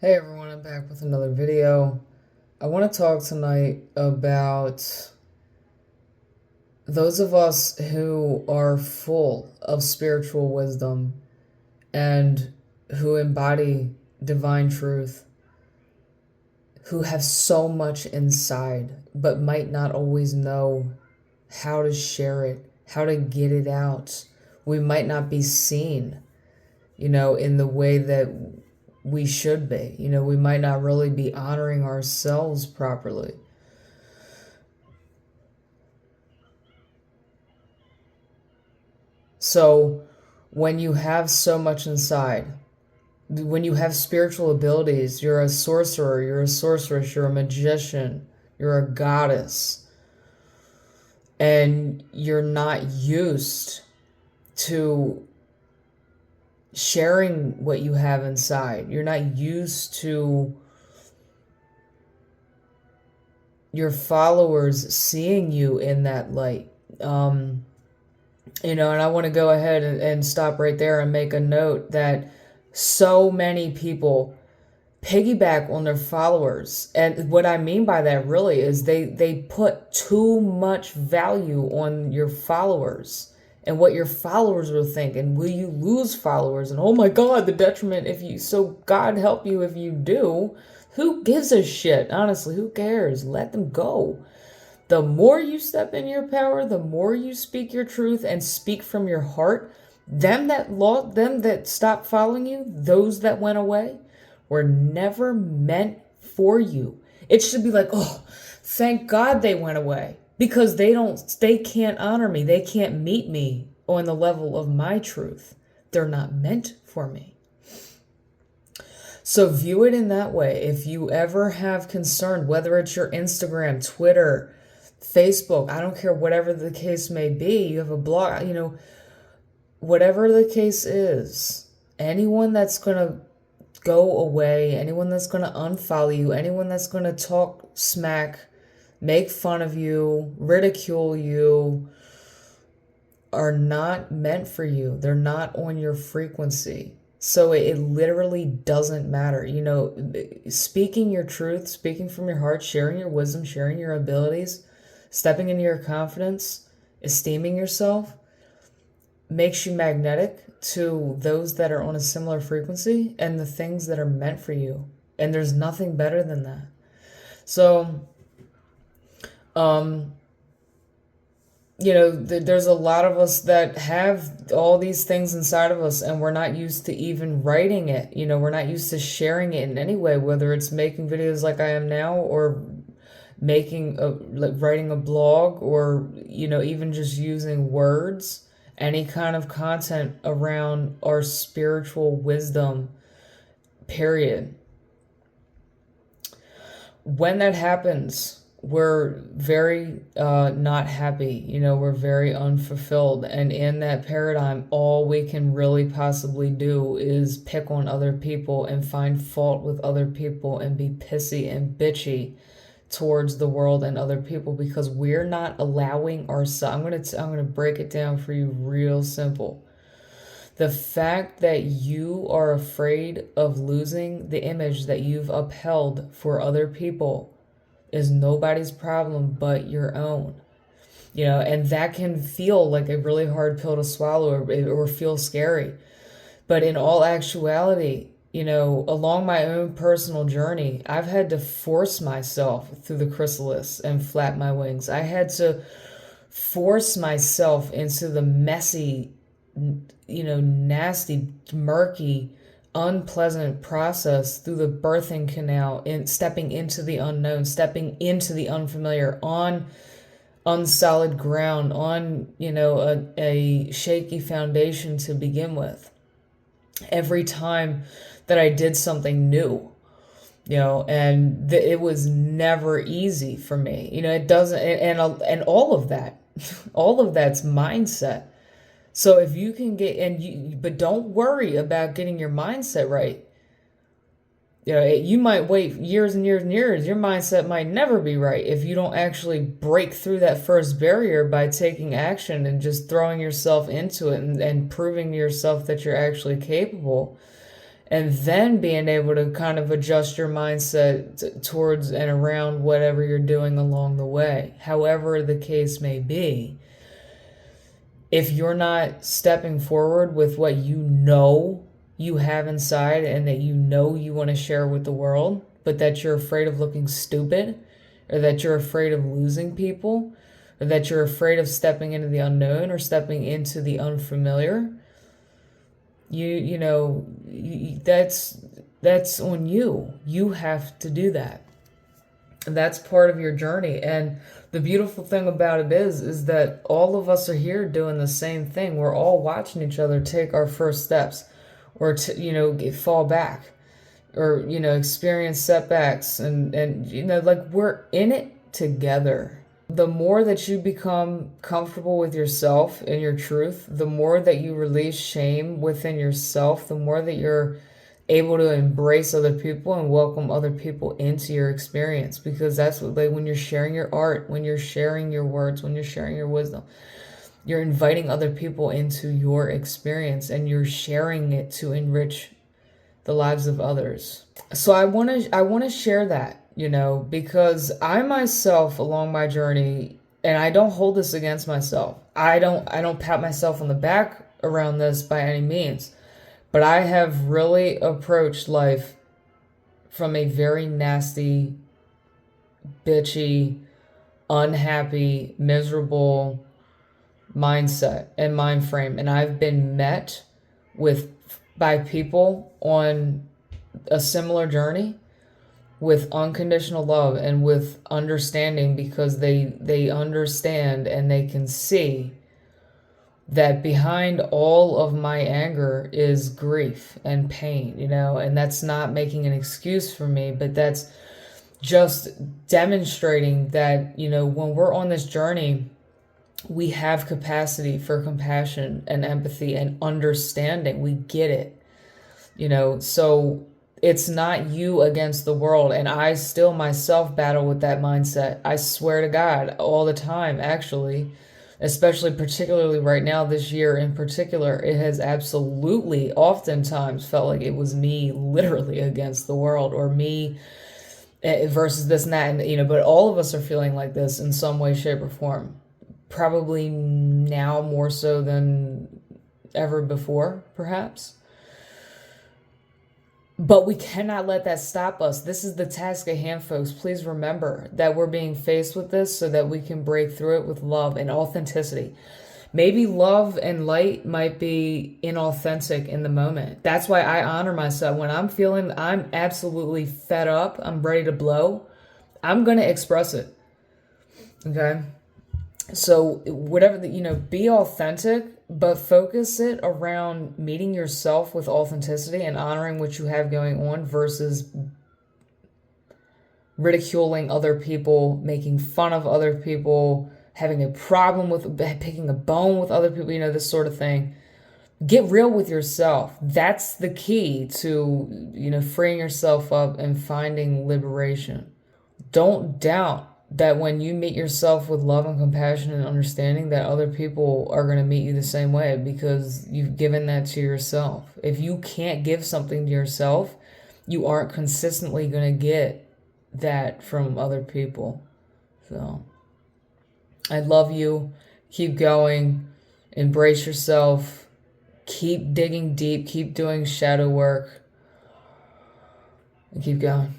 Hey everyone, I'm back with another video. I want to talk tonight about those of us who are full of spiritual wisdom and who embody divine truth, who have so much inside but might not always know how to share it, how to get it out. We might not be seen, in the way that we should be. We might not really be honoring ourselves properly. So, when you have so much inside, when you have spiritual abilities, you're a sorcerer, you're a sorceress, you're a magician, you're a goddess, and you're not used to sharing what you have inside. You're not used to your followers seeing you in that light. And I want to go ahead and stop right there and make a note that so many people piggyback on their followers. And what I mean by that really is they put too much value on your followers and what your followers will think. And will you lose followers? And oh my God, the detriment if you, so God help you if you do. Who gives a shit? Honestly, who cares? Let them go. The more you step in your power, the more you speak your truth and speak from your heart, them that stopped following you, those that went away, were never meant for you. It should be like, oh, thank God they went away. Because they can't honor me. They can't meet me on the level of my truth. They're not meant for me. So view it in that way. If you ever have concern, whether it's your Instagram, Twitter, Facebook, I don't care, whatever the case may be, you have a blog, whatever the case is, anyone that's going to go away, anyone that's going to unfollow you, anyone that's going to talk smack, make fun of you, ridicule you, are not meant for you. They're not on your frequency. So it literally doesn't matter. Speaking your truth, speaking from your heart, sharing your wisdom, sharing your abilities, stepping into your confidence, esteeming yourself, makes you magnetic to those that are on a similar frequency and the things that are meant for you. And there's nothing better than that. So, there's a lot of us that have all these things inside of us and we're not used to even writing it. We're not used to sharing it in any way, whether it's making videos like I am now or writing a blog or, even just using words, any kind of content around our spiritual wisdom, period. When that happens, we're very not happy. We're very unfulfilled. And in that paradigm, all we can really possibly do is pick on other people and find fault with other people and be pissy and bitchy towards the world and other people because we're not allowing ourselves. I'm gonna break it down for you real simple. The fact that you are afraid of losing the image that you've upheld for other people is nobody's problem but your own. And that can feel like a really hard pill to swallow or feel scary. But in all actuality, along my own personal journey, I've had to force myself through the chrysalis and flap my wings. I had to force myself into the messy, nasty, murky, unpleasant process through the birthing canal and stepping into the unknown, stepping into the unfamiliar on unsolid ground, on, a shaky foundation to begin with. Every time that I did something new, and it was never easy for me. It doesn't, and all of that, all of that's mindset. So if you can but don't worry about getting your mindset right. You might wait years and years and years. Your mindset might never be right if you don't actually break through that first barrier by taking action and just throwing yourself into it and proving to yourself that you're actually capable. and then being able to kind of adjust your mindset towards and around whatever you're doing along the way, however the case may be. If you're not stepping forward with what you know you have inside and that you know you want to share with the world, but that you're afraid of looking stupid, or that you're afraid of losing people, or that you're afraid of stepping into the unknown or stepping into the unfamiliar, that's on you. You have to do that. And that's part of your journey. And the beautiful thing about it is that all of us are here doing the same thing. We're all watching each other take our first steps, or to fall back, or experience setbacks, and like, we're in it together. The more that you become comfortable with yourself and your truth, the more that you release shame within yourself, the more that you're able to embrace other people and welcome other people into your experience. Because that's what, like, when you're sharing your art, when you're sharing your words, when you're sharing your wisdom, you're inviting other people into your experience, and you're sharing it to enrich the lives of others. So I want to share that, because I myself, along my journey, and I don't hold this against myself. I don't pat myself on the back around this by any means, but I have really approached life from a very nasty, bitchy, unhappy, miserable mindset and mind frame, and I've been met by people on a similar journey with unconditional love and with understanding, because they understand and they can see that behind all of my anger is grief and pain, and that's not making an excuse for me, but that's just demonstrating that, when we're on this journey, we have capacity for compassion and empathy and understanding. We get it, so it's not you against the world. And I still myself battle with that mindset. I swear to God, all the time, actually, especially particularly right now, this year in particular, it has absolutely oftentimes felt like it was me literally against the world, or me versus this and that. And, but all of us are feeling like this in some way, shape, or form. Probably now more so than ever before, perhaps. But we cannot let that stop us. This is the task at hand, folks. Please remember that we're being faced with this so that we can break through it with love and authenticity. Maybe love and light might be inauthentic in the moment. That's why I honor myself. When I'm feeling I'm absolutely fed up, I'm ready to blow, I'm going to express it. Okay? So whatever, be authentic, but focus it around meeting yourself with authenticity and honoring what you have going on, versus ridiculing other people, making fun of other people, having a problem with picking a bone with other people, this sort of thing. Get real with yourself. That's the key to, freeing yourself up and finding liberation. Don't doubt that when you meet yourself with love and compassion and understanding, that other people are going to meet you the same way, because you've given that to yourself. If you can't give something to yourself, you aren't consistently going to get that from other people. So I love you. Keep going. Embrace yourself. Keep digging deep. Keep doing shadow work. And keep going.